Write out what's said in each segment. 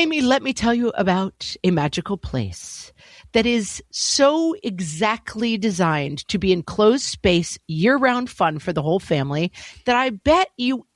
Amy, let me tell you about a magical place that is so exactly designed to be enclosed space, year-round fun for the whole family that I bet you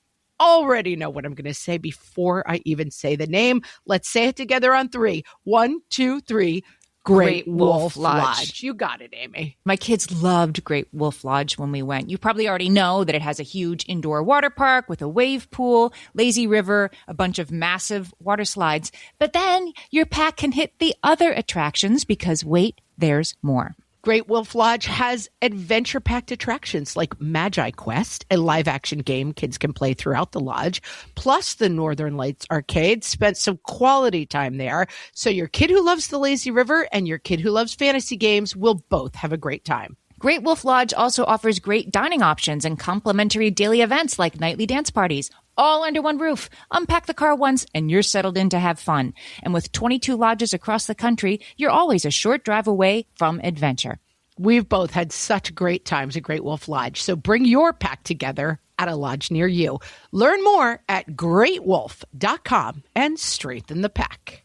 already know what I'm going to say before I even say the name. Let's say it together on 3. 1, 2, 3. Great Wolf Lodge. You got it, Amy. My kids loved Great Wolf Lodge when we went. You probably already know that it has a huge indoor water park with a wave pool, lazy river, a bunch of massive water slides. But then your pack can hit the other attractions because, wait, there's more. Great Wolf Lodge has adventure-packed attractions like Magi Quest, a live-action game kids can play throughout the lodge, plus the Northern Lights Arcade. Spent some quality time there, so your kid who loves the lazy river and your kid who loves fantasy games will both have a great time. Great Wolf Lodge also offers great dining options and complimentary daily events like nightly dance parties, all under one roof. Unpack the car once and you're settled in to have fun. And with 22 lodges across the country, you're always a short drive away from adventure. We've both had such great times at Great Wolf Lodge, so bring your pack together at a lodge near you. Learn more at greatwolf.com and strengthen the pack.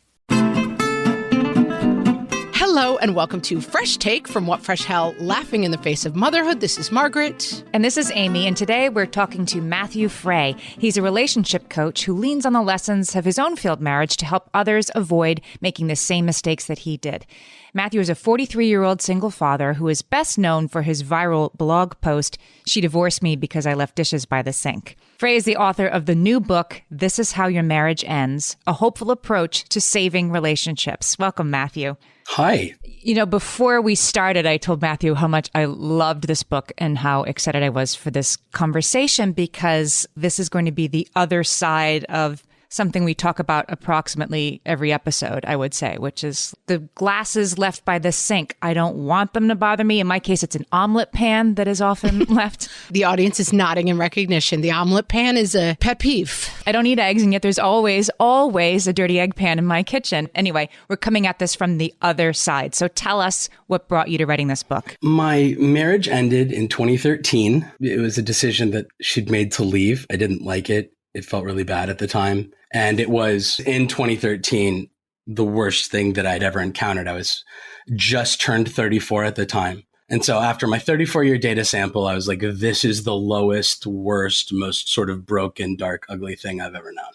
Hello and welcome to Fresh Take from What Fresh Hell, laughing in the face of motherhood. This is Margaret. And this is Amy, and today we're talking to Matthew Fray. He's a relationship coach who leans on the lessons of his own failed marriage to help others avoid making the same mistakes that he did. Matthew is a 43-year-old single father who is best known for his viral blog post, "She Divorced Me Because I Left Dishes by the Sink." Fray is the author of the new book, "This Is How Your Marriage Ends, A Hopeful Approach to Saving Relationships." Welcome, Matthew. Hi. You know, before we started, I told Matthew how much I loved this book and how excited I was for this conversation because this is going to be the other side of something we talk about approximately every episode, I would say, which is the glasses left by the sink. I don't want them to bother me. In my case, it's an omelet pan that is often left. The audience is nodding in recognition. The omelet pan is a pet peeve. I don't eat eggs, and yet there's always a dirty egg pan in my kitchen. Anyway, we're coming at this from the other side. So tell us what brought you to writing this book. My marriage ended in 2013. It was a decision that she'd made to leave. I didn't like it. It felt really bad at the time. And it was in 2013, the worst thing that I'd ever encountered. I was just turned 34 at the time. And so after my 34-year data sample, I was like, this is the lowest, worst, most sort of broken, dark, ugly thing I've ever known.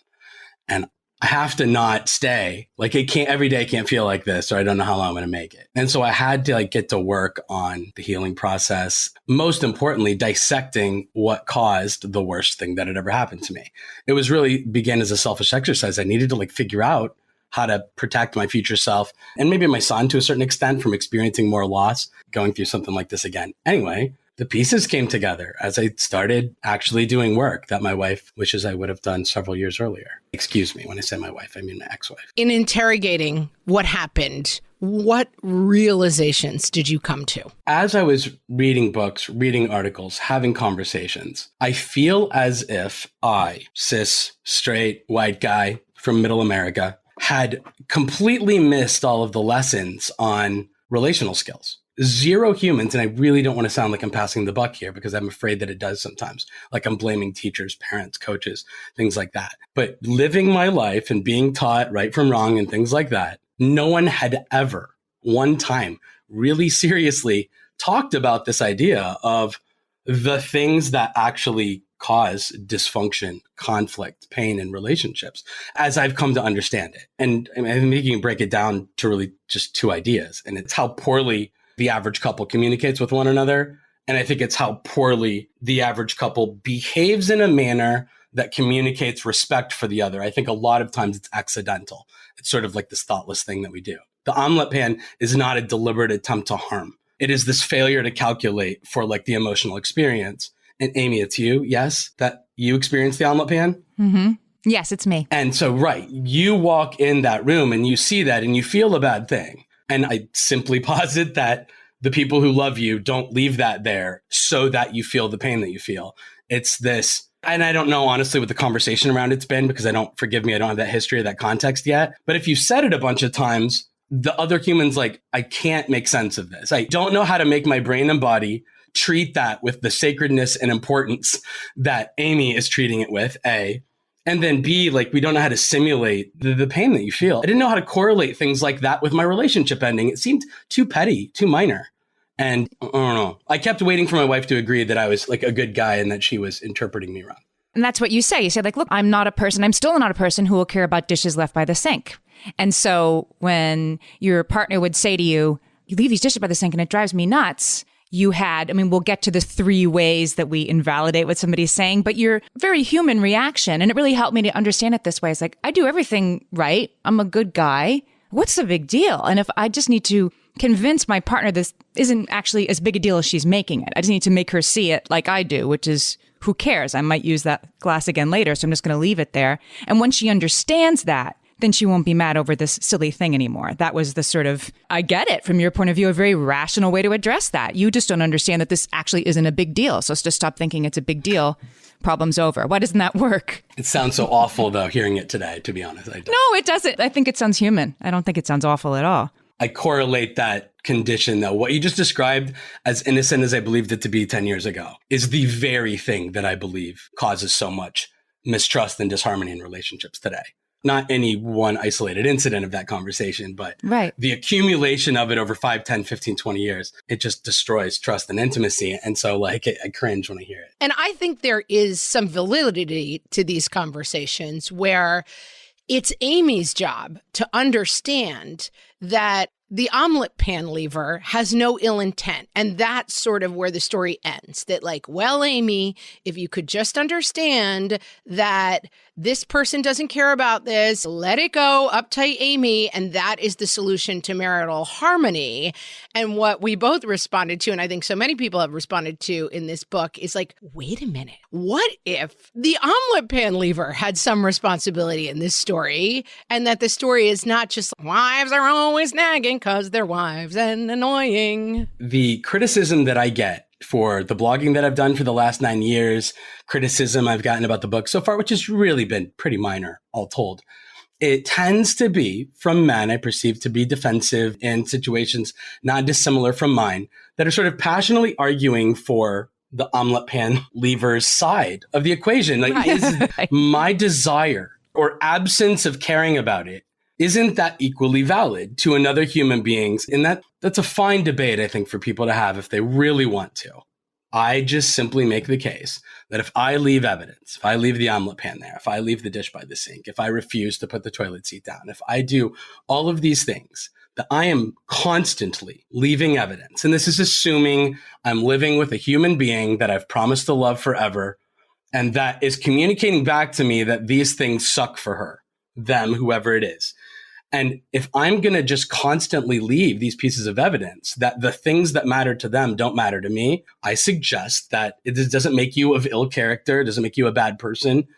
And I have to not stay. Like every day can't feel like this, or I don't know how long I'm going to make it. And so I had to get to work on the healing process. Most importantly, dissecting what caused the worst thing that had ever happened to me. It was really began as a selfish exercise. I needed to figure out how to protect my future self and maybe my son to a certain extent from experiencing more loss, going through something like this again. Anyway, the pieces came together as I started actually doing work that my wife wishes I would have done several years earlier. Excuse me, when I say my wife, I mean my ex-wife. In interrogating what happened, what realizations did you come to? As I was reading books, reading articles, having conversations, I feel as if I, cis, straight, white guy from middle America, had completely missed all of the lessons on relational skills. Zero humans, and I really don't want to sound like I'm passing the buck here because I'm afraid that it does sometimes, like I'm blaming teachers, parents, coaches, things like that. But living my life and being taught right from wrong and things like that, no one had ever one time really seriously talked about this idea of the things that actually cause dysfunction, conflict, pain in relationships, as I've come to understand it. And I think you can break it down to really just 2 ideas. And it's how poorly the average couple communicates with one another. And I think it's how poorly the average couple behaves in a manner that communicates respect for the other. I think a lot of times it's accidental. It's sort of like this thoughtless thing that we do. The omelet pan is not a deliberate attempt to harm. It is this failure to calculate for the emotional experience. And Amy, it's you, yes, that you experienced the omelet pan? Mm-hmm. Yes, it's me. And so, right, you walk in that room and you see that and you feel a bad thing. And I simply posit that the people who love you don't leave that there so that you feel the pain that you feel. It's this, and I don't know, honestly, what the conversation around it's been, because I don't have that history or that context yet. But if you said it a bunch of times, the other human's like, I can't make sense of this. I don't know how to make my brain and body treat that with the sacredness and importance that Amy is treating it with, A. And then B, like, we don't know how to simulate the pain that you feel. I didn't know how to correlate things like that with my relationship ending. It seemed too petty, too minor. And I don't know. I kept waiting for my wife to agree that I was like a good guy and that she was interpreting me wrong. And that's what you say. You say, like, look, I'm still not a person who will care about dishes left by the sink. And so when your partner would say to you, you leave these dishes by the sink and it drives me nuts. We'll get to the 3 ways that we invalidate what somebody's saying, but your very human reaction, and it really helped me to understand it this way. It's like, I do everything right. I'm a good guy. What's the big deal? And if I just need to convince my partner this isn't actually as big a deal as she's making it, I just need to make her see it like I do, which is, who cares? I might use that glass again later, so I'm just going to leave it there. And when she understands that, then she won't be mad over this silly thing anymore. That was the sort of, I get it from your point of view, a very rational way to address that. You just don't understand that this actually isn't a big deal. So just stop thinking it's a big deal. Problem's over. Why doesn't that work? It sounds so awful, though, hearing it today, to be honest. No, it doesn't. I think it sounds human. I don't think it sounds awful at all. I correlate that condition, though. What you just described, as innocent as I believed it to be 10 years ago, is the very thing that I believe causes so much mistrust and disharmony in relationships today. Not any one isolated incident of that conversation, but the accumulation of it over 5, 10, 15, 20 years, it just destroys trust and intimacy. And so like I cringe when I hear it. And I think there is some validity to these conversations where it's Amy's job to understand that the omelet pan lever has no ill intent. And that's sort of where the story ends. That like, well, Amy, if you could just understand that this person doesn't care about this, let it go, uptight Amy. And that is the solution to marital harmony. And what we both responded to, and I think so many people have responded to in this book, is like, wait a minute. What if the omelet pan lever had some responsibility in this story? And that the story is not just wives are always nagging because they're wives and annoying. The criticism that I get for the blogging that I've done for the last 9 years, criticism I've gotten about the book so far, which has really been pretty minor, all told. It tends to be from men I perceive to be defensive in situations not dissimilar from mine that are sort of passionately arguing for the omelet pan lever's side of the equation. Like, is my desire or absence of caring about it, isn't that equally valid to another human being's? And that's a fine debate, I think, for people to have if they really want to. I just simply make the case that if I leave evidence, if I leave the omelet pan there, if I leave the dish by the sink, if I refuse to put the toilet seat down, if I do all of these things, that I am constantly leaving evidence. And this is assuming I'm living with a human being that I've promised to love forever, and that is communicating back to me that these things suck for her, them, whoever it is. And if I'm going to just constantly leave these pieces of evidence that the things that matter to them don't matter to me, I suggest that it doesn't make you of ill character. It doesn't make you a bad person.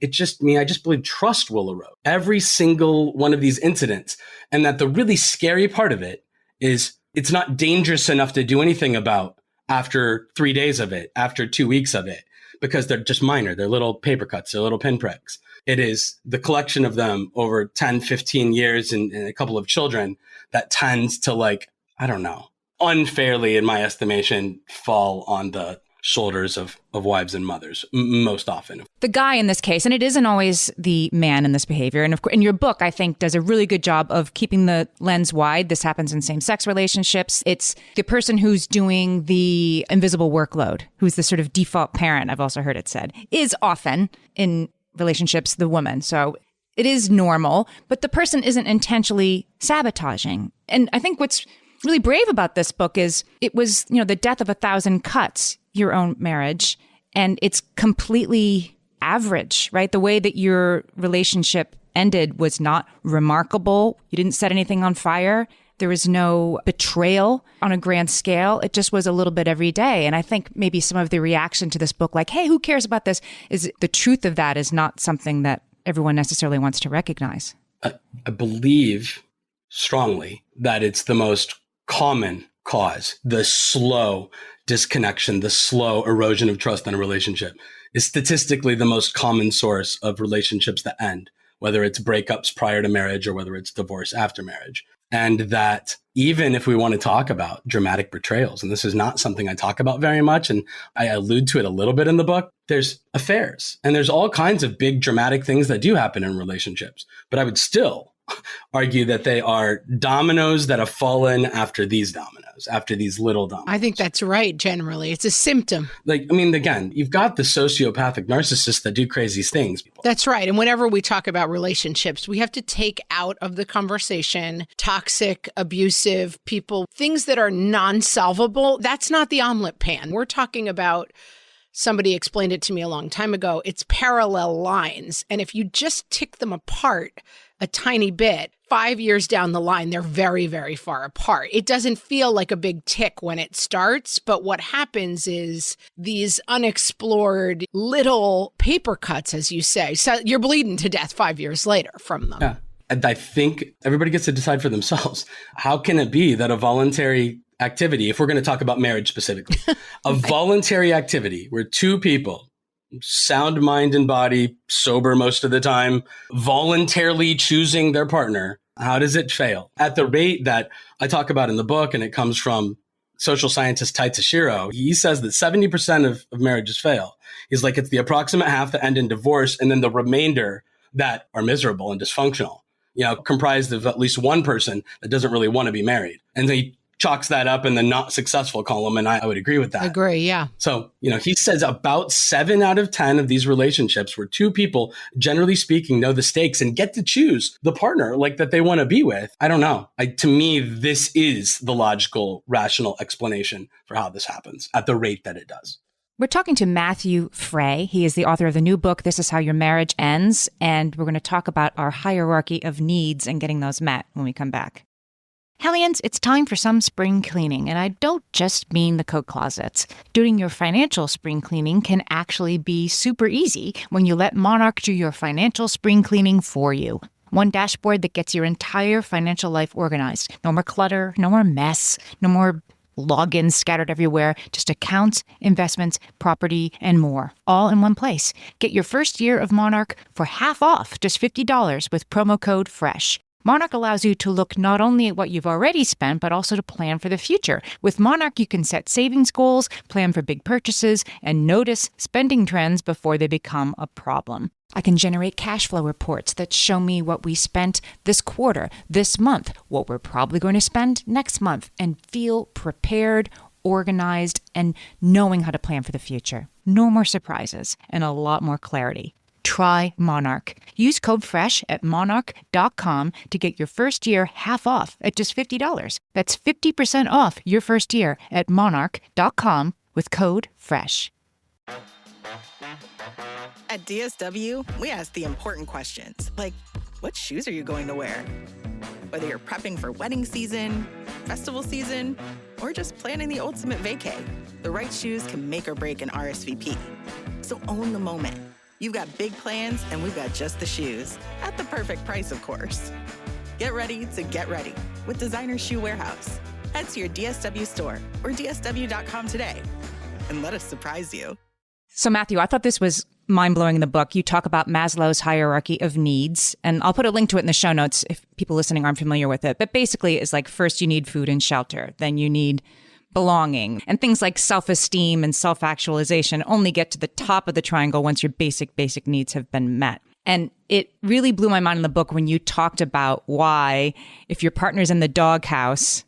I just believe trust will erode every single one of these incidents. And that the really scary part of it is it's not dangerous enough to do anything about after 3 days of it, after 2 weeks of it, because they're just minor. They're little paper cuts, they're little pinpricks. It is the collection of them over 10, 15 years and a couple of children that tends to, like, I don't know, unfairly, in my estimation, fall on the shoulders of wives and mothers most often. The guy in this case, and it isn't always the man in this behavior. And of course, in your book, I think, does a really good job of keeping the lens wide. This happens in same-sex relationships. It's the person who's doing the invisible workload, who's the sort of default parent, I've also heard it said, is often in relationships the woman. So it is normal, but the person isn't intentionally sabotaging. And I think what's really brave about this book is it was, the death of 1,000 cuts, your own marriage, and it's completely average, right? The way that your relationship ended was not remarkable. You didn't set anything on fire. There was no betrayal on a grand scale. It just was a little bit every day. And I think maybe some of the reaction to this book, like, hey, who cares about this, is the truth of that is not something that everyone necessarily wants to recognize. I believe strongly that it's the most common cause. The slow disconnection, the slow erosion of trust in a relationship is statistically the most common source of relationships that end, whether it's breakups prior to marriage or whether it's divorce after marriage. And that even if we want to talk about dramatic betrayals, and this is not something I talk about very much, and I allude to it a little bit in the book, there's affairs and there's all kinds of big dramatic things that do happen in relationships. But I would still argue that they are dominoes that have fallen after these dominoes, after these little dominoes. I think that's right. Generally, it's a symptom. Again, you've got the sociopathic narcissists that do crazy things. That's right. And whenever we talk about relationships, we have to take out of the conversation toxic, abusive people, things that are non-solvable. That's not the omelet pan. We're talking about, somebody explained it to me a long time ago, it's parallel lines. And if you just tick them apart a tiny bit, 5 years down the line, they're very, very far apart. It doesn't feel like a big tick when it starts, but what happens is these unexplored little paper cuts, as you say. So you're bleeding to death 5 years later from them. Yeah. And I think everybody gets to decide for themselves. How can it be that a voluntary activity, if we're going to talk about marriage specifically, a voluntary activity where two people, sound mind and body, sober most of the time, voluntarily choosing their partner, how does it fail? At the rate that I talk about in the book, and it comes from social scientist Tai Tashiro, he says that 70% of marriages fail. He's like, it's the approximate half that end in divorce, and then the remainder that are miserable and dysfunctional, comprised of at least one person that doesn't really want to be married. And he chalks that up in the not successful column. And I would agree with that. Agree, yeah. So, he says about 7 out of 10 of these relationships where two people, generally speaking, know the stakes and get to choose the partner that they want to be with. I don't know. To me, this is the logical, rational explanation for how this happens at the rate that it does. We're talking to Matthew Fray. He is the author of the new book, This Is How Your Marriage Ends. And we're going to talk about our hierarchy of needs and getting those met when we come back. Hellions, it's time for some spring cleaning, and I don't just mean the coat closets. Doing your financial spring cleaning can actually be super easy when you let Monarch do your financial spring cleaning for you. One dashboard that gets your entire financial life organized. No more clutter, no more mess, no more logins scattered everywhere, just accounts, investments, property, and more, all in one place. Get your first year of Monarch for half off, just $50 with promo code FRESH. Monarch allows you to look not only at what you've already spent, but also to plan for the future. With Monarch, you can set savings goals, plan for big purchases, and notice spending trends before they become a problem. I can generate cash flow reports that show me what we spent this quarter, this month, what we're probably going to spend next month, and feel prepared, organized, and knowing how to plan for the future. No more surprises and a lot more clarity. Try Monarch. Use code FRESH at monarch.com to get your first year half off at just $50. That's 50% off your first year at monarch.com with code FRESH. At DSW, we ask the important questions, like, what shoes are you going to wear? Whether you're prepping for wedding season, festival season, or just planning the ultimate vacay, the right shoes can make or break an RSVP. So own the moment. You've got big plans, and we've got just the shoes. At the perfect price, of course. Get ready to get ready with Designer Shoe Warehouse. Head to your DSW store or DSW.com today and let us surprise you. So, Matthew, I thought this was mind-blowing in the book. You talk about Maslow's hierarchy of needs, and I'll put a link to it in the show notes if people listening aren't familiar with it. But basically, it's like first you need food and shelter, then you need belonging, and things like self-esteem and self-actualization only get to the top of the triangle once your basic needs have been met. And it really blew my mind in the book when you talked about why, if your partner's in the doghouse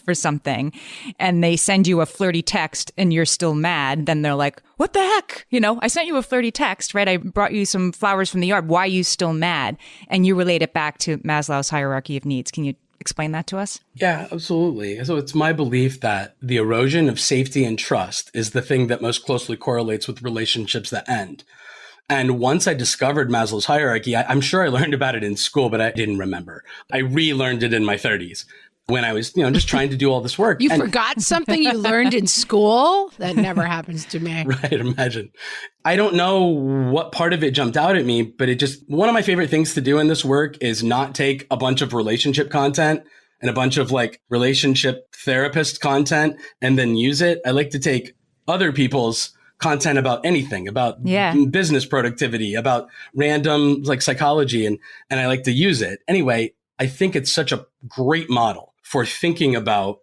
for something and they send you a flirty text and you're still mad, then they're like, what the heck? I sent you a flirty text, right? I brought you some flowers from the yard. Why are you still mad? And you relate it back to Maslow's hierarchy of needs. Can you explain that to us? Yeah, absolutely. So it's my belief that the erosion of safety and trust is the thing that most closely correlates with relationships that end. And once I discovered Maslow's hierarchy, I'm sure I learned about it in school, but I didn't remember. I relearned it in my 30s when I was, just trying to do all this work. You forgot something you learned in school? That never happens to me. Right, imagine. I don't know what part of it jumped out at me, but one of my favorite things to do in this work is not take a bunch of relationship content and a bunch of relationship therapist content and then use it. I like to take other people's content about anything, about business productivity, about random psychology, and I like to use it. Anyway, I think it's such a great model for thinking about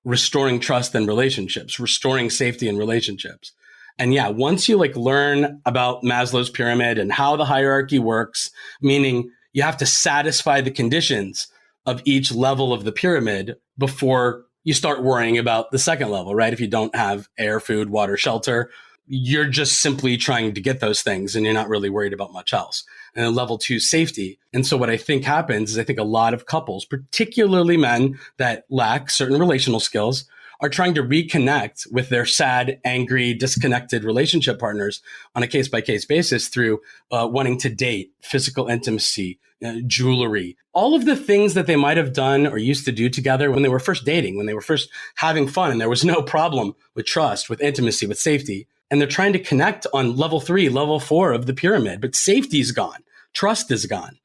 restoring trust in relationships, restoring safety in relationships. And yeah, once you learn about Maslow's pyramid and how the hierarchy works, meaning you have to satisfy the conditions of each level of the pyramid before you start worrying about the second level, right? If you don't have air, food, water, shelter, you're just simply trying to get those things and you're not really worried about much else. And then level 2, safety. And so what I think happens is I think a lot of couples, particularly men that lack certain relational skills, are trying to reconnect with their sad, angry, disconnected relationship partners on a case-by-case basis through wanting to date, physical intimacy, jewelry, all of the things that they might have done or used to do together when they were first dating, when they were first having fun, and there was no problem with trust, with intimacy, with safety. And they're trying to connect on level 3, level 4 of the pyramid, but safety's gone. Trust is gone.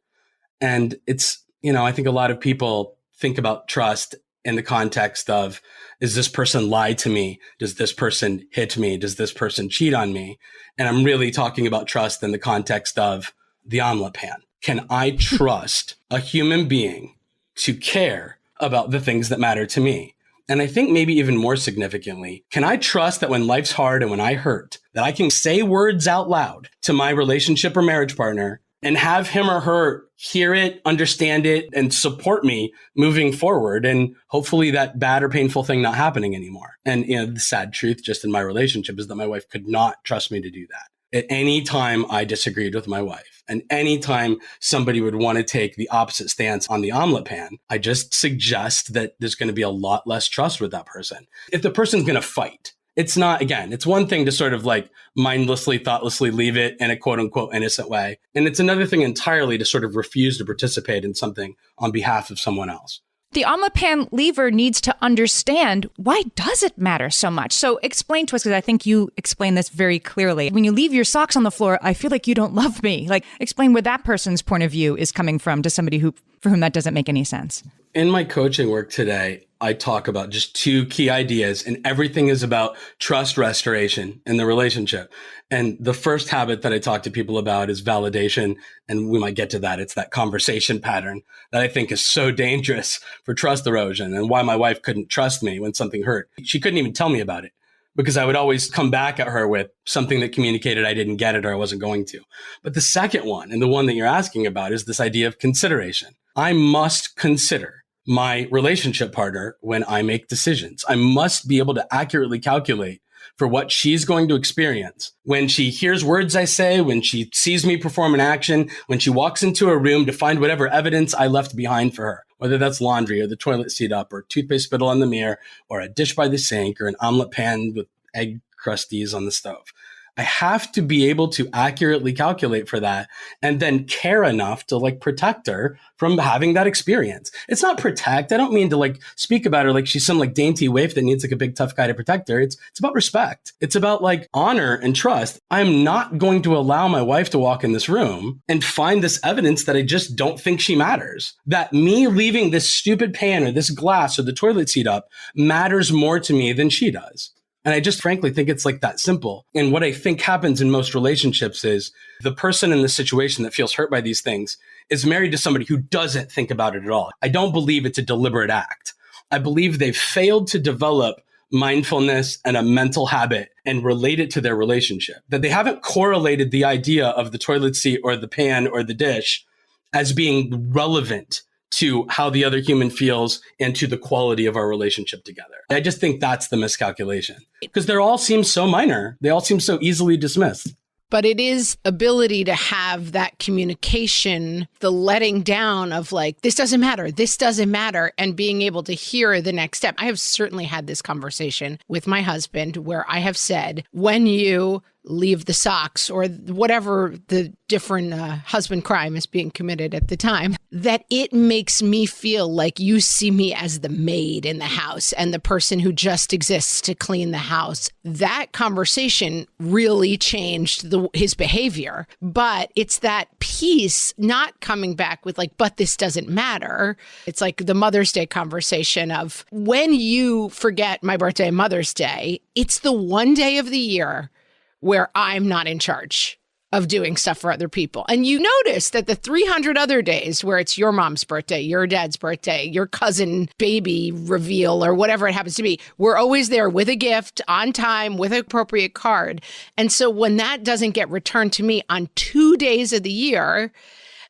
And it's, I think a lot of people think about trust in the context of, is this person lie to me? Does this person hit me? Does this person cheat on me? And I'm really talking about trust in the context of the omelet pan. Can I trust a human being to care about the things that matter to me? And I think maybe even more significantly, can I trust that when life's hard and when I hurt, that I can say words out loud to my relationship or marriage partner and have him or her hear it, understand it, and support me moving forward. And hopefully that bad or painful thing not happening anymore. And the sad truth just in my relationship is that my wife could not trust me to do that. At any time I disagreed with my wife, and any time somebody would want to take the opposite stance on the omelet pan, I just suggest that there's going to be a lot less trust with that person. If the person's going to fight, it's not, again, it's one thing to sort of mindlessly, thoughtlessly leave it in a quote unquote innocent way. And it's another thing entirely to sort of refuse to participate in something on behalf of someone else. The omelet pan leaver needs to understand, why does it matter so much? So explain to us, because I think you explain this very clearly. When you leave your socks on the floor, I feel like you don't love me. Explain where that person's point of view is coming from to somebody for whom that doesn't make any sense. In my coaching work today, I talk about just 2 key ideas, and everything is about trust restoration in the relationship. And the first habit that I talk to people about is validation. And we might get to that. It's that conversation pattern that I think is so dangerous for trust erosion, and why my wife couldn't trust me when something hurt. She couldn't even tell me about it because I would always come back at her with something that communicated I didn't get it or I wasn't going to. But the second one, and the one that you're asking about, is this idea of consideration. I must consider my relationship partner when I make decisions. I must be able to accurately calculate for what she's going to experience when she hears words I say, when she sees me perform an action, when she walks into a room to find whatever evidence I left behind for her, whether that's laundry or the toilet seat up or toothpaste spittle on the mirror or a dish by the sink or an omelet pan with egg crusties on the stove. I have to be able to accurately calculate for that and then care enough to protect her from having that experience. It's not protect. I don't mean to speak about her like she's some dainty waif that needs a big tough guy to protect her. It's about respect. It's about honor and trust. I'm not going to allow my wife to walk in this room and find this evidence that I just don't think she matters. That me leaving this stupid pan or this glass or the toilet seat up matters more to me than she does. And I just frankly think it's that simple. And what I think happens in most relationships is the person in the situation that feels hurt by these things is married to somebody who doesn't think about it at all. I don't believe it's a deliberate act. I believe they've failed to develop mindfulness and a mental habit and relate it to their relationship. That they haven't correlated the idea of the toilet seat or the pan or the dish as being relevant to how the other human feels and to the quality of our relationship together. I just think that's the miscalculation because they all seem so minor. They all seem so easily dismissed. But it is ability to have that communication, the letting down of this doesn't matter, and being able to hear the next step. I have certainly had this conversation with my husband where I have said, when you leave the socks or whatever the different husband crime is being committed at the time, that it makes me feel like you see me as the maid in the house and the person who just exists to clean the house. That conversation really changed his behavior. But it's that piece not coming back with but this doesn't matter. It's the Mother's Day conversation of when you forget my birthday, Mother's Day, it's the one day of the year where I'm not in charge. of doing stuff for other people. And you notice that the 300 other days where it's your mom's birthday, your dad's birthday, your cousin baby reveal, or whatever it happens to be, we're always there with a gift, on time, with an appropriate card. And so when that doesn't get returned to me on 2 days of the year,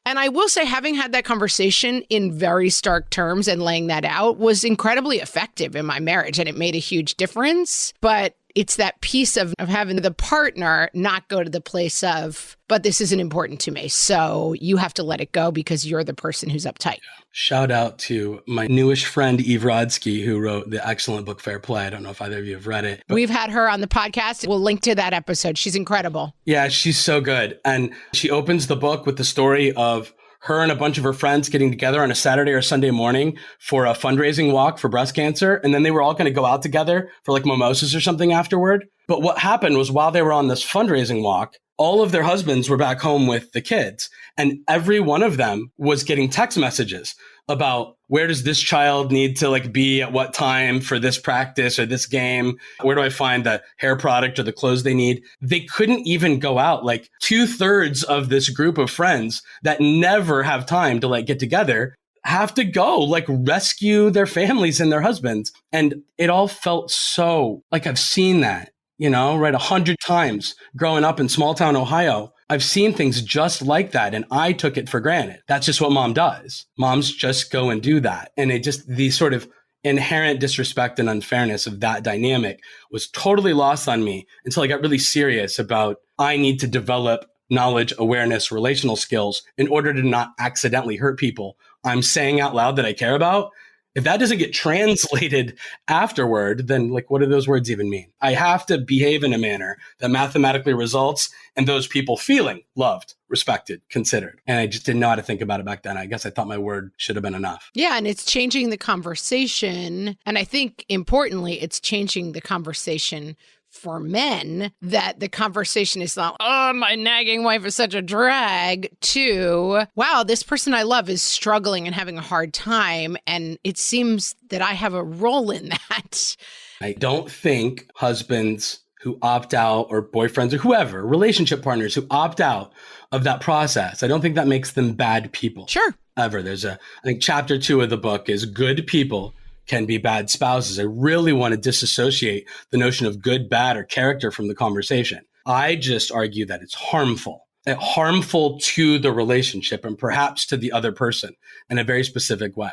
and I will say, having had that conversation in very stark terms and laying that out was incredibly effective in my marriage, and it made a huge difference. But it's that piece of having the partner not go to the place of, but this isn't important to me, so you have to let it go because you're the person who's uptight. Shout out to my newish friend, Eve Rodsky, who wrote the excellent book, Fair Play. I don't know if either of you have read it. We've had her on the podcast. We'll link to that episode. She's incredible. Yeah, she's so good. And she opens the book with the story of her and a bunch of her friends getting together on a Saturday or Sunday morning for a fundraising walk for breast cancer. And then they were all going to go out together for like mimosas or something afterward. But what happened was while they were on this fundraising walk, all of their husbands were back home with the kids. And every one of them was getting text messages about where does this child need to like be at what time for this practice or this game? Where do I find the hair product or the clothes they need? They couldn't even go out. Like 2/3 of this group of friends that never have time to like get together have to go like rescue their families and their husbands. And it all felt so like I've seen that, right? 100 times growing up in small town Ohio. I've seen things just like that, and I took it for granted. That's just what mom does. Moms just go and do that. And it just, the sort of inherent disrespect and unfairness of that dynamic was totally lost on me until I got really serious about I need to develop knowledge, awareness, relational skills in order to not accidentally hurt people I'm saying out loud that I care about. If that doesn't get translated afterward, then like, what do those words even mean? I have to behave in a manner that mathematically results in those people feeling loved, respected, considered. And I just didn't know how to think about it back then. I guess I thought my word should have been enough. Yeah. And it's changing the conversation. And I think importantly, it's changing the conversation for men, that the conversation is not, oh, my nagging wife is such a drag, to, wow, this person I love is struggling and having a hard time. And it seems that I have a role in that. I don't think husbands who opt out, or boyfriends or whoever, relationship partners who opt out of that process, I don't think that makes them bad people. Sure. Ever. I think chapter 2 of the book is good people can be bad spouses. I really want to disassociate the notion of good, bad, or character from the conversation. I just argue that it's harmful to the relationship and perhaps to the other person in a very specific way.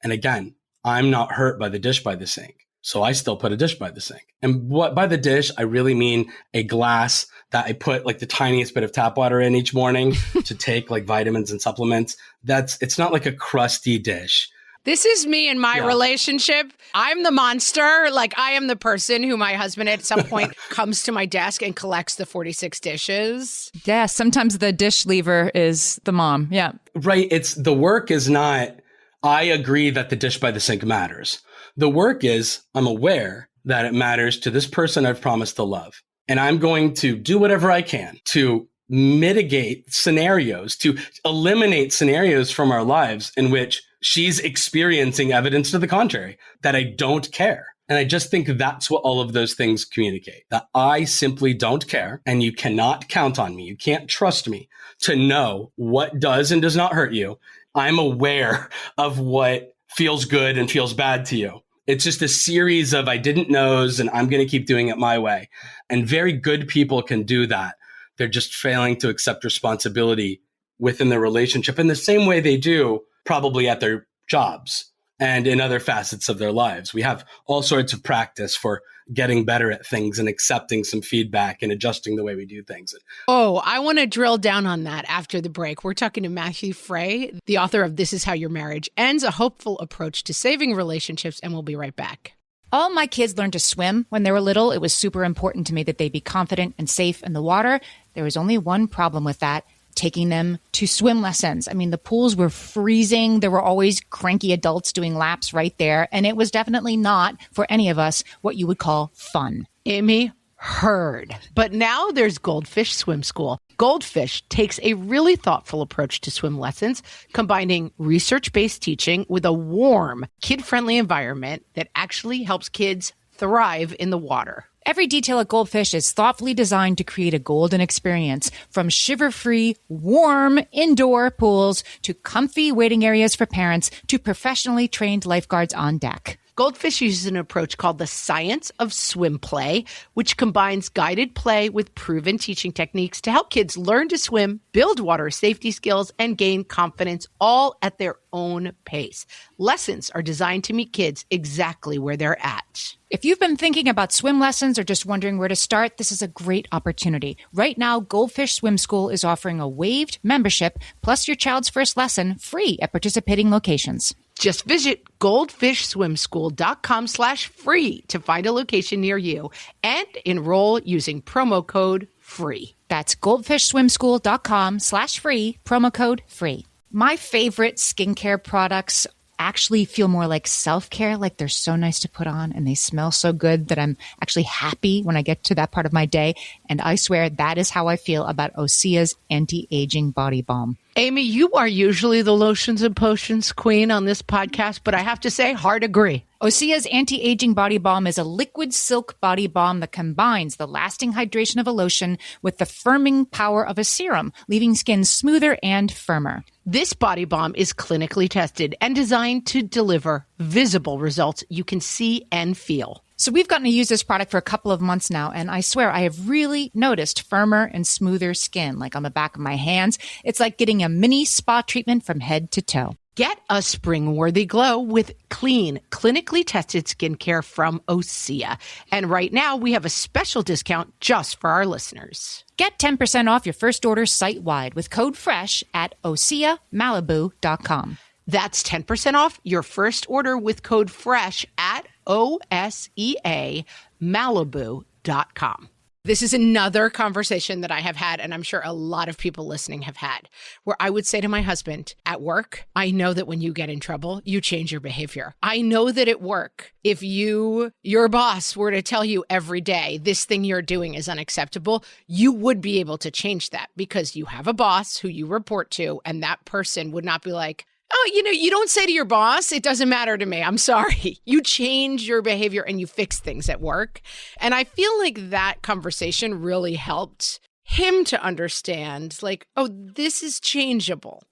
And again, I'm not hurt by the dish by the sink, so I still put a dish by the sink. And what by the dish, I really mean a glass that I put like the tiniest bit of tap water in each morning to take like vitamins and supplements. It's not like a crusty dish. This is me in my relationship. I'm the monster. Like, I am the person who my husband at some point comes to my desk and collects the 46 dishes. Yeah, sometimes the dish leaver is the mom. Yeah. Right. The work is not, I agree that the dish by the sink matters. The work is, I'm aware that it matters to this person I've promised to love. And I'm going to do whatever I can to mitigate scenarios, to eliminate scenarios from our lives in which she's experiencing evidence to the contrary, that I don't care. And I just think that's what all of those things communicate, that I simply don't care, and you cannot count on me. You can't trust me to know what does and does not hurt you. I'm aware of what feels good and feels bad to you. It's just a series of I didn't knows, and I'm going to keep doing it my way. And very good people can do that. They're just failing to accept responsibility within the relationship in the same way they do probably at their jobs and in other facets of their lives. We have all sorts of practice for getting better at things and accepting some feedback and adjusting the way we do things. Oh, I want to drill down on that after the break. We're talking to Matthew Fray, the author of This Is How Your Marriage Ends, a hopeful approach to saving relationships, and we'll be right back. All my kids learned to swim when they were little. It was super important to me that they be confident and safe in the water. There was only one problem with that: taking them to swim lessons. I mean, the pools were freezing. There were always cranky adults doing laps right there. And it was definitely not, for any of us, what you would call fun. Amy, heard. But now there's Goldfish Swim School. Goldfish takes a really thoughtful approach to swim lessons, combining research-based teaching with a warm, kid-friendly environment that actually helps kids thrive in the water. Every detail at Goldfish is thoughtfully designed to create a golden experience, from shiver-free, warm indoor pools to comfy waiting areas for parents to professionally trained lifeguards on deck. Goldfish uses an approach called the science of swim play, which combines guided play with proven teaching techniques to help kids learn to swim, build water safety skills, and gain confidence, all at their own pace. Lessons are designed to meet kids exactly where they're at. If you've been thinking about swim lessons or just wondering where to start, this is a great opportunity. Right now, Goldfish Swim School is offering a waived membership plus your child's first lesson free at participating locations. Just visit goldfishswimschool.com/free to find a location near you and enroll using promo code FREE. That's goldfishswimschool.com/free, promo code FREE. My favorite skincare products actually feel more like self-care, like they're so nice to put on and they smell so good that I'm actually happy when I get to that part of my day. And I swear that is how I feel about Osea's anti-aging body balm. Amy, you are usually the lotions and potions queen on this podcast, but I have to say, hard agree. Osea's anti-aging body balm is a liquid silk body balm that combines the lasting hydration of a lotion with the firming power of a serum, leaving skin smoother and firmer. This body balm is clinically tested and designed to deliver visible results you can see and feel. So we've gotten to use this product for a couple of months now, and I swear I have really noticed firmer and smoother skin, like on the back of my hands. It's like getting a mini spa treatment from head to toe. Get a spring-worthy glow with clean, clinically tested skincare from Osea. And right now, we have a special discount just for our listeners. Get 10% off your first order site-wide with code FRESH at OseaMalibu.com. That's 10% off your first order with code FRESH at OSEAMalibu.com. This is another conversation that I have had, and I'm sure a lot of people listening have had, where I would say to my husband at work, I know that when you get in trouble, you change your behavior. I know that at work, if your boss were to tell you every day, this thing you're doing is unacceptable, you would be able to change that because you have a boss who you report to, and that person would not be like, oh, you don't say to your boss, it doesn't matter to me. I'm sorry. You change your behavior and you fix things at work. And I feel like that conversation really helped him to understand, like, oh, this is changeable.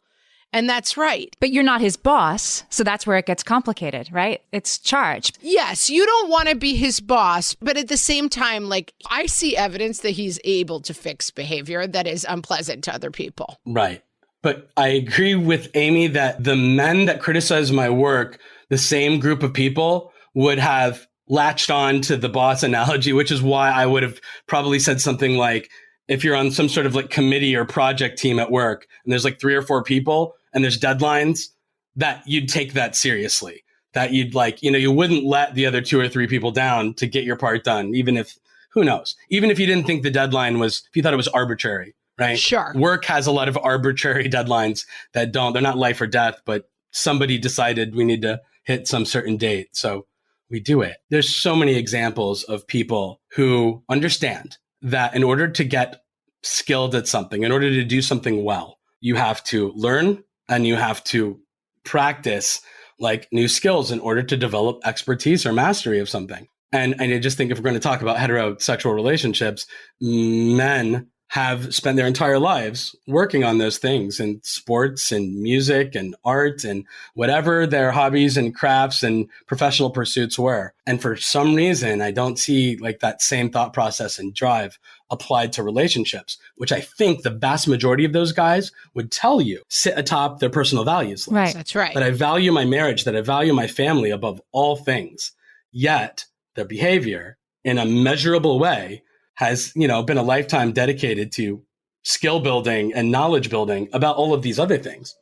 And that's right. But you're not his boss, so that's where it gets complicated, right? It's charged. Yes, you don't want to be his boss, but at the same time, like, I see evidence that he's able to fix behavior that is unpleasant to other people. Right. But I agree with Amy that the men that criticize my work, the same group of people would have latched on to the boss analogy, which is why I would have probably said something like, if you're on some sort of like committee or project team at work and there's like 3 or 4 people and there's deadlines, that you'd take that seriously, that you'd like, you wouldn't let the other 2 or 3 people down to get your part done, even if, who knows, even if you didn't think the deadline was, if you thought it was arbitrary. Right. Sure. Work has a lot of arbitrary deadlines that they're not life or death, but somebody decided we need to hit some certain date. So we do it. There's so many examples of people who understand that in order to get skilled at something, in order to do something well, you have to learn and you have to practice like new skills in order to develop expertise or mastery of something. And I just think if we're going to talk about heterosexual relationships, men have spent their entire lives working on those things in sports and music and art and whatever their hobbies and crafts and professional pursuits were. And for some reason, I don't see like that same thought process and drive applied to relationships, which I think the vast majority of those guys would tell you sit atop their personal values list. Right. That's right. That I value my marriage, that I value my family above all things. Yet their behavior in a measurable way has, been a lifetime dedicated to skill building and knowledge building about all of these other things.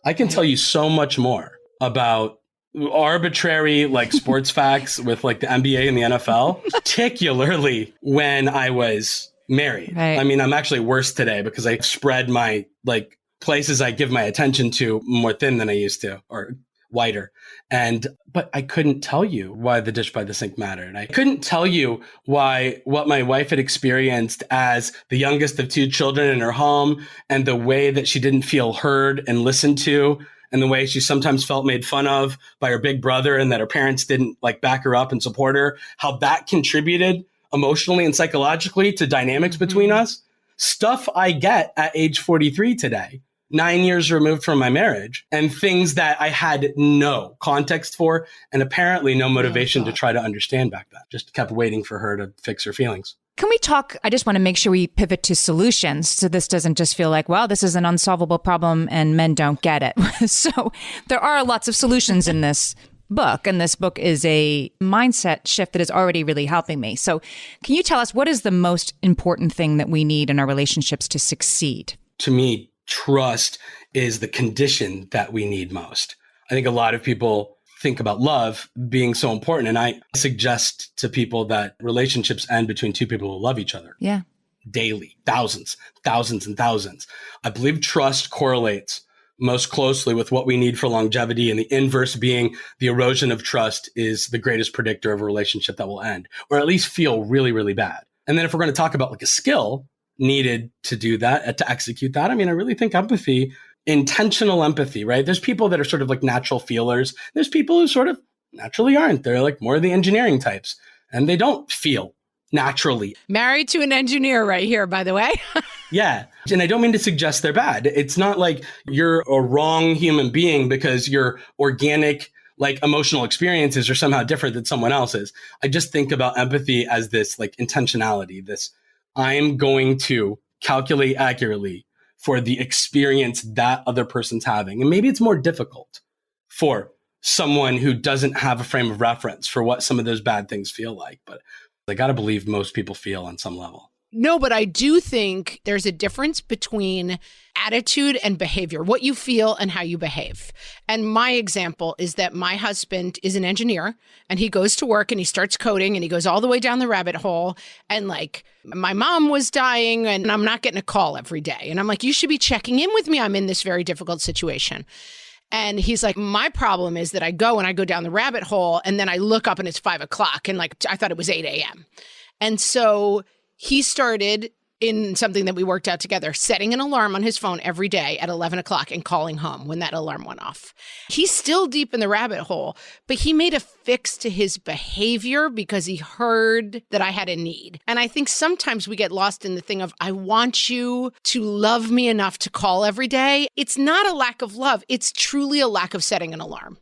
I can tell you so much more about arbitrary like sports facts with like the NBA and the NFL, particularly when I was married. Right. I mean, I'm actually worse today because I spread my like places I give my attention to more thin than I used to, or wider. But I couldn't tell you why the dish by the sink mattered. I couldn't tell you what my wife had experienced as the youngest of 2 children in her home, and the way that she didn't feel heard and listened to, and the way she sometimes felt made fun of by her big brother, and that her parents didn't like back her up and support her, how that contributed emotionally and psychologically to dynamics between us, stuff I get at age 43 today, 9 years removed from my marriage, and things that I had no context for and apparently no motivation to try to understand back then. Just kept waiting for her to fix her feelings. Can we talk? I just want to make sure we pivot to solutions. So this doesn't just feel like, well, this is an unsolvable problem and men don't get it. So there are lots of solutions in this book. And this book is a mindset shift that is already really helping me. So can you tell us what is the most important thing that we need in our relationships to succeed? To me, trust is the condition that we need most. I think a lot of people think about love being so important. And I suggest to people that relationships end between two people who love each other. Yeah. Daily, thousands and thousands. I believe trust correlates most closely with what we need for longevity, and the inverse being the erosion of trust is the greatest predictor of a relationship that will end, or at least feel really, really bad. And then if we're going to talk about like a skill needed to do that, to execute that, I mean, I really think empathy, intentional empathy, right? There's people that are sort of like natural feelers. There's people who sort of naturally aren't. They're like more the engineering types, and they don't feel naturally. Married to an engineer right here, by the way. Yeah. And I don't mean to suggest they're bad. It's not like you're a wrong human being because your organic, like emotional experiences are somehow different than someone else's. I just think about empathy as this like intentionality, this I'm going to calculate accurately for the experience that other person's having. And maybe it's more difficult for someone who doesn't have a frame of reference for what some of those bad things feel like. But I got to believe most people feel on some level. No, but I do think there's a difference between attitude and behavior, what you feel and how you behave. And my example is that my husband is an engineer and he goes to work and he starts coding and he goes all the way down the rabbit hole. And like, my mom was dying and I'm not getting a call every day. And I'm like, you should be checking in with me. I'm in this very difficult situation. And he's like, my problem is that I go down the rabbit hole and then I look up and it's 5 o'clock and like, I thought it was 8 a.m. And so he started in something that we worked out together, setting an alarm on his phone every day at 11 o'clock and calling home when that alarm went off. He's still deep in the rabbit hole, but he made a fix to his behavior because he heard that I had a need. And I think sometimes we get lost in the thing of, I want you to love me enough to call every day. It's not a lack of love. It's truly a lack of setting an alarm.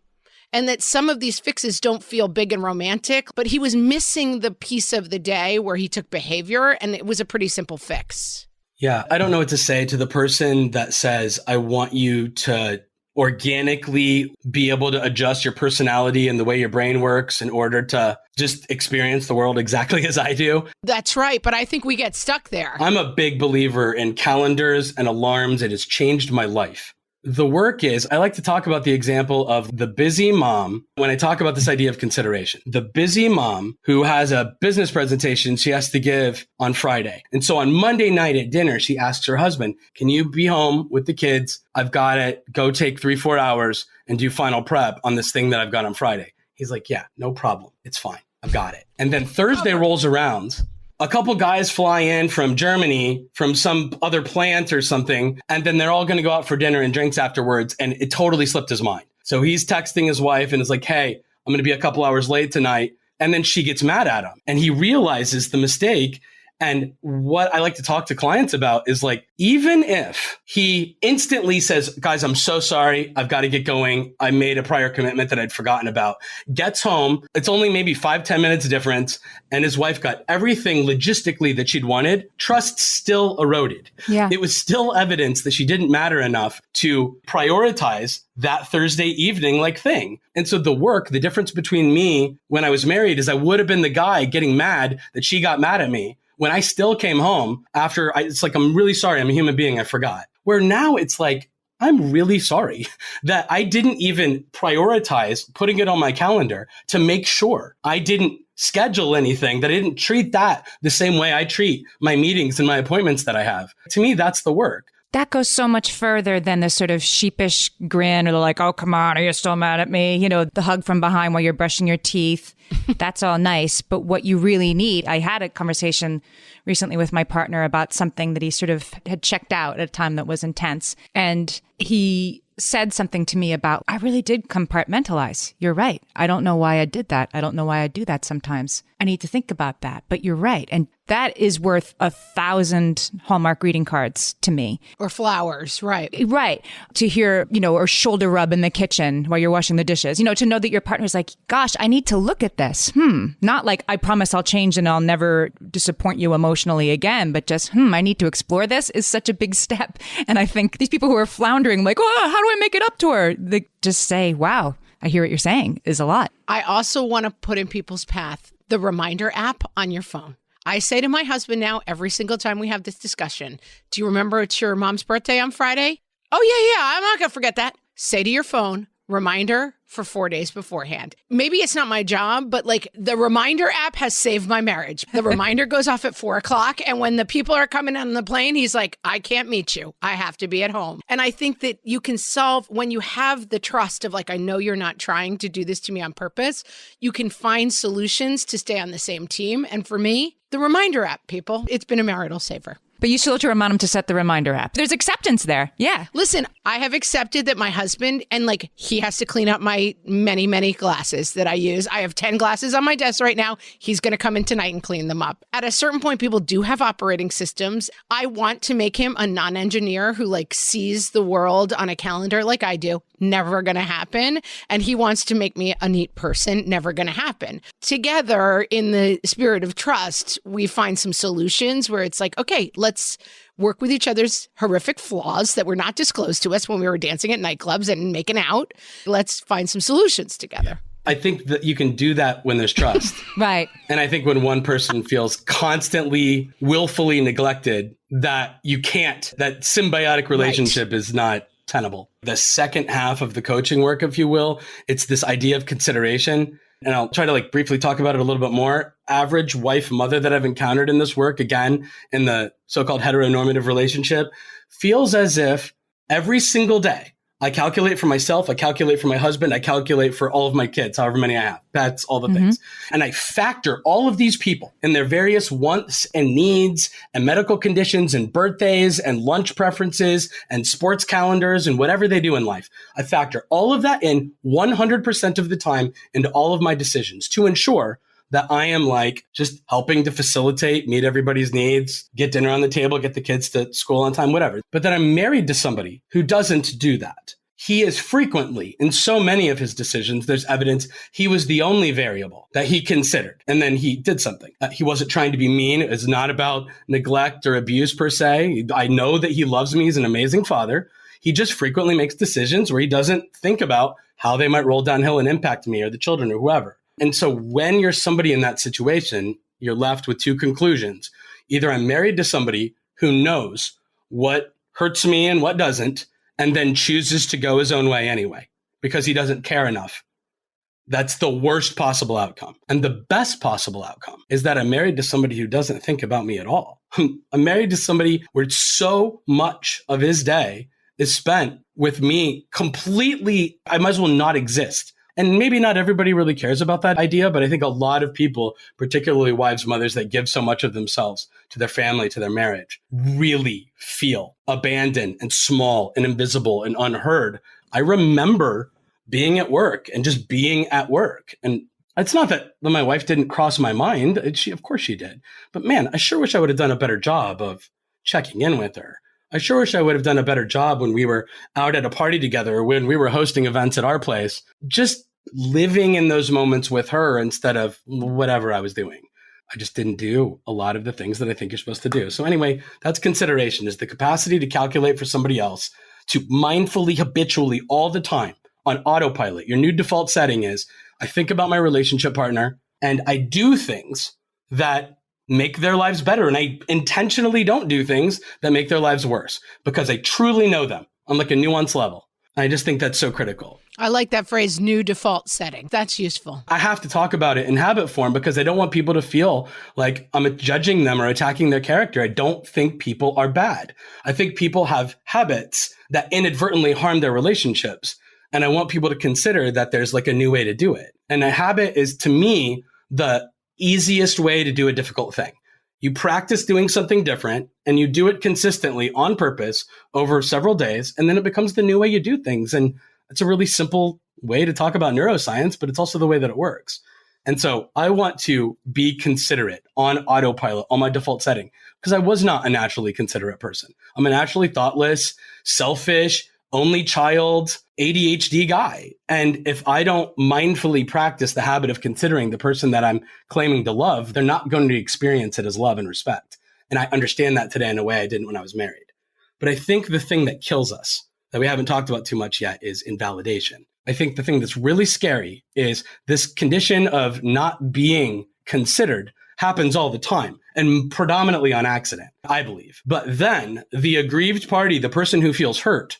And that some of these fixes don't feel big and romantic, but he was missing the piece of the day where he took behavior, and it was a pretty simple fix. Yeah, I don't know what to say to the person that says, I want you to organically be able to adjust your personality and the way your brain works in order to just experience the world exactly as I do. That's right, but I think we get stuck there. I'm a big believer in calendars and alarms. It has changed my life. The work is, I like to talk about the example of the busy mom when I talk about this idea of consideration. The busy mom who has a business presentation she has to give on Friday. And so on Monday night at dinner, she asks her husband, can you be home with the kids? I've got to go take 3-4 hours and do final prep on this thing that I've got on Friday. He's like, yeah, no problem. It's fine. I've got it. And then Thursday rolls around. A couple guys fly in from Germany, from some other plant or something, and then they're all going to go out for dinner and drinks afterwards, and it totally slipped his mind. So he's texting his wife and is like, hey, I'm going to be a couple hours late tonight. And then she gets mad at him, and he realizes the mistake. And what I like to talk to clients about is like, even if he instantly says, guys, I'm so sorry, I've got to get going. I made a prior commitment that I'd forgotten about. Gets home. It's only maybe 5-10 minutes difference. And his wife got everything logistically that she'd wanted. Trust still eroded. Yeah. It was still evidence that she didn't matter enough to prioritize that Thursday evening like thing. And so the difference between me when I was married is I would have been the guy getting mad that she got mad at me. When I still came home after, it's like, I'm really sorry. I'm a human being. I forgot. Where now it's like, I'm really sorry that I didn't even prioritize putting it on my calendar to make sure I didn't schedule anything, that I didn't treat that the same way I treat my meetings and my appointments that I have. To me, that's the work. That goes so much further than the sort of sheepish grin or like, oh, come on, are you still mad at me? You know, the hug from behind while you're brushing your teeth. That's all nice. But what you really need, I had a conversation recently with my partner about something that he sort of had checked out at a time that was intense. And he said something to me about, I really did compartmentalize. You're right. I don't know why I did that. I don't know why I do that sometimes. I need to think about that. But you're right. And that is worth 1,000 Hallmark greeting cards to me. Or flowers, right. Right. To hear, or shoulder rub in the kitchen while you're washing the dishes, to know that your partner's like, gosh, I need to look at this. Not like, I promise I'll change and I'll never disappoint you emotionally again, but just, I need to explore this is such a big step. And I think these people who are floundering like, oh, how do I make it up to her? They just say, wow, I hear what you're saying is a lot. I also want to put in people's path the reminder app on your phone. I say to my husband now, every single time we have this discussion, do you remember it's your mom's birthday on Friday? Oh, yeah, I'm not going to forget that. Say to your phone, reminder for 4 days beforehand. Maybe it's not my job, but like the reminder app has saved my marriage. The reminder goes off at 4:00. And when the people are coming on the plane, he's like, I can't meet you. I have to be at home. And I think that you can solve when you have the trust of like, I know you're not trying to do this to me on purpose. You can find solutions to stay on the same team. And for me, the reminder app, people, it's been a marital saver. But you still have to remind him to set the reminder app. There's acceptance there. Yeah. Listen, I have accepted that my husband, and like he has to clean up my many, many glasses that I use. I have 10 glasses on my desk right now. He's going to come in tonight and clean them up. At a certain point, people do have operating systems. I want to make him a non-engineer who like sees the world on a calendar like I do. Never going to happen. And he wants to make me a neat person. Never going to happen. Together, in the spirit of trust, we find some solutions where it's like, okay, let's work with each other's horrific flaws that were not disclosed to us when we were dancing at nightclubs and making out. Let's find some solutions together. I think that you can do that when there's trust. Right. And I think when one person feels constantly, willfully neglected, that you can't, that symbiotic relationship is not tenable. The second half of the coaching work, if you will, it's this idea of consideration. And I'll try to like briefly talk about it a little bit more. Average wife mother that I've encountered in this work, again, in the so-called heteronormative relationship, feels as if every single day I calculate for myself, I calculate for my husband, I calculate for all of my kids, however many I have, pets, all the things. And I factor all of these people and their various wants and needs and medical conditions and birthdays and lunch preferences and sports calendars and whatever they do in life. I factor all of that in 100% of the time into all of my decisions to ensure that I am like just helping to facilitate, meet everybody's needs, get dinner on the table, get the kids to school on time, whatever. But then I'm married to somebody who doesn't do that. He is frequently, in so many of his decisions, there's evidence he was the only variable that he considered. And then he did something. He wasn't trying to be mean. It's not about neglect or abuse per se. I know that he loves me. He's an amazing father. He just frequently makes decisions where he doesn't think about how they might roll downhill and impact me or the children or whoever. And so when you're somebody in that situation, you're left with two conclusions. Either I'm married to somebody who knows what hurts me and what doesn't, and then chooses to go his own way anyway, because he doesn't care enough. That's the worst possible outcome. And the best possible outcome is that I'm married to somebody who doesn't think about me at all. I'm married to somebody where so much of his day is spent with me completely. I might as well not exist. And maybe not everybody really cares about that idea, but I think a lot of people, particularly wives, mothers that give so much of themselves to their family, to their marriage, really feel abandoned and small and invisible and unheard. I remember being at work and just being at work. And it's not that my wife didn't cross my mind. Of course she did. But man, I sure wish I would have done a better job of checking in with her. I sure wish I would have done a better job when we were out at a party together or when we were hosting events at our place, just living in those moments with her instead of whatever I was doing. I just didn't do a lot of the things that I think you're supposed to do. So anyway, that's consideration, is the capacity to calculate for somebody else, to mindfully, habitually, all the time on autopilot. Your new default setting is, I think about my relationship partner and I do things that make their lives better. And I intentionally don't do things that make their lives worse because I truly know them on like a nuanced level. I just think that's so critical. I like that phrase, new default setting. That's useful. I have to talk about it in habit form because I don't want people to feel like I'm judging them or attacking their character. I don't think people are bad. I think people have habits that inadvertently harm their relationships. And I want people to consider that there's like a new way to do it. And a habit is, to me, the easiest way to do a difficult thing. You practice doing something different and you do it consistently on purpose over several days. And then it becomes the new way you do things. And it's a really simple way to talk about neuroscience, but it's also the way that it works. And so I want to be considerate on autopilot on my default setting because I was not a naturally considerate person. I'm a naturally thoughtless, selfish, only child, ADHD guy. And if I don't mindfully practice the habit of considering the person that I'm claiming to love, they're not going to experience it as love and respect. And I understand that today in a way I didn't when I was married. But I think the thing that kills us that we haven't talked about too much yet is invalidation. I think the thing that's really scary is this condition of not being considered happens all the time and predominantly on accident, I believe. But then the aggrieved party, the person who feels hurt,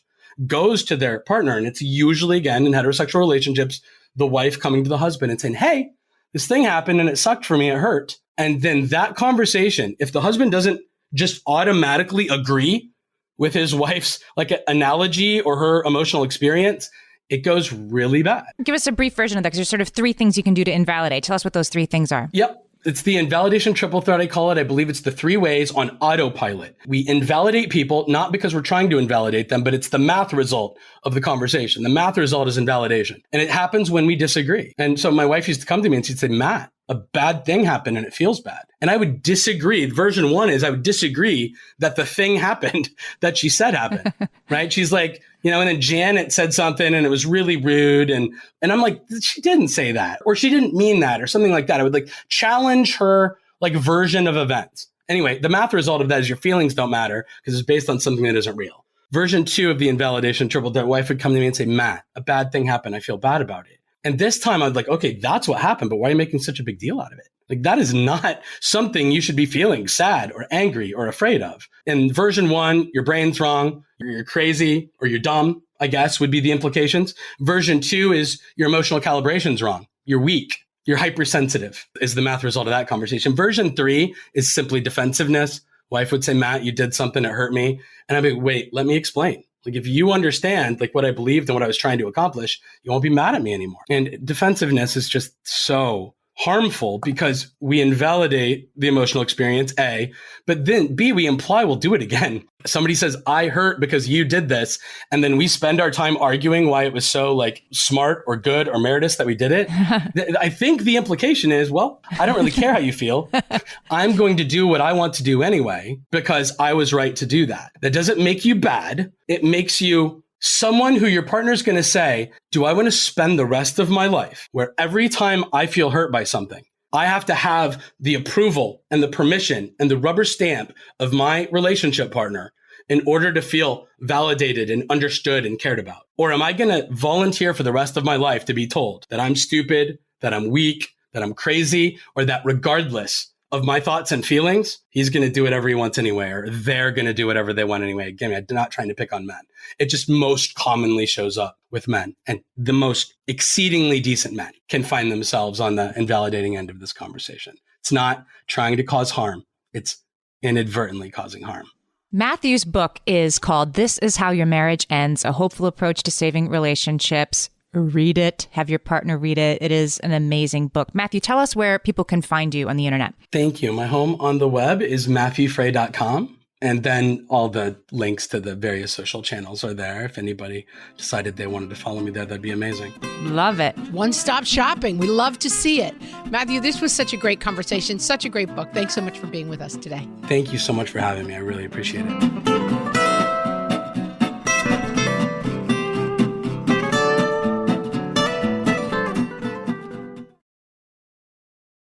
goes to their partner. And it's usually, again, in heterosexual relationships, the wife coming to the husband and saying, hey, this thing happened and it sucked for me. It hurt. And then that conversation, if the husband doesn't just automatically agree with his wife's like analogy or her emotional experience, it goes really bad. Give us a brief version of that because there's sort of 3 things you can do to invalidate. Tell us what those 3 things are. Yep. It's the invalidation triple threat, I call it. I believe it's the 3 ways on autopilot. We invalidate people, not because we're trying to invalidate them, but it's the math result of the conversation. The math result is invalidation. And it happens when we disagree. And so my wife used to come to me and she'd say, Matt, a bad thing happened and it feels bad. And I would disagree. Version 1 is I would disagree that the thing happened that she said happened, right? She's like, and then Janet said something and it was really rude. And I'm like, she didn't say that, or she didn't mean that, or something like that. I would like challenge her like version of events. Anyway, the math result of that is your feelings don't matter because it's based on something that isn't real. Version 2 of the invalidation triple threat, wife would come to me and say, Matt, a bad thing happened. I feel bad about it. And this time I'd like, okay, that's what happened, but why are you making such a big deal out of it? Like that is not something you should be feeling sad or angry or afraid of. In version 1, your brain's wrong, you're crazy, or you're dumb, I guess would be the implications. Version 2 is your emotional calibration's wrong. You're weak. You're hypersensitive is the math result of that conversation. Version 3 is simply defensiveness. Wife would say, Matt, you did something that hurt me. And I'd be, wait, let me explain. Like if you understand like what I believed and what I was trying to accomplish, you won't be mad at me anymore. And defensiveness is just so harmful because we invalidate the emotional experience, A, but then B, we imply we'll do it again. Somebody says, I hurt because you did this. And then we spend our time arguing why it was so like smart or good or meritorious that we did it. I think the implication is, well, I don't really care how you feel. I'm going to do what I want to do anyway, because I was right to do that. That doesn't make you bad. It makes you someone who your partner's going to say, do I want to spend the rest of my life where every time I feel hurt by something, I have to have the approval and the permission and the rubber stamp of my relationship partner in order to feel validated and understood and cared about? Or am I going to volunteer for the rest of my life to be told that I'm stupid, that I'm weak, that I'm crazy, or that regardless of my thoughts and feelings, he's going to do whatever he wants anyway, or they're going to do whatever they want anyway? Again, I'm not trying to pick on men. It just most commonly shows up with men. And the most exceedingly decent men can find themselves on the invalidating end of this conversation. It's not trying to cause harm. It's inadvertently causing harm. Matthew's book is called This Is How Your Marriage Ends, A Hopeful Approach to Saving Relationships. Read it. Have your partner read it. It is an amazing book. Matthew, tell us where people can find you on the internet. Thank you. My home on the web is matthewfray.com. And then all the links to the various social channels are there. If anybody decided they wanted to follow me there, that'd be amazing. Love it. One-stop shopping. We love to see it. Matthew, this was such a great conversation, such a great book. Thanks so much for being with us today. Thank you so much for having me. I really appreciate it.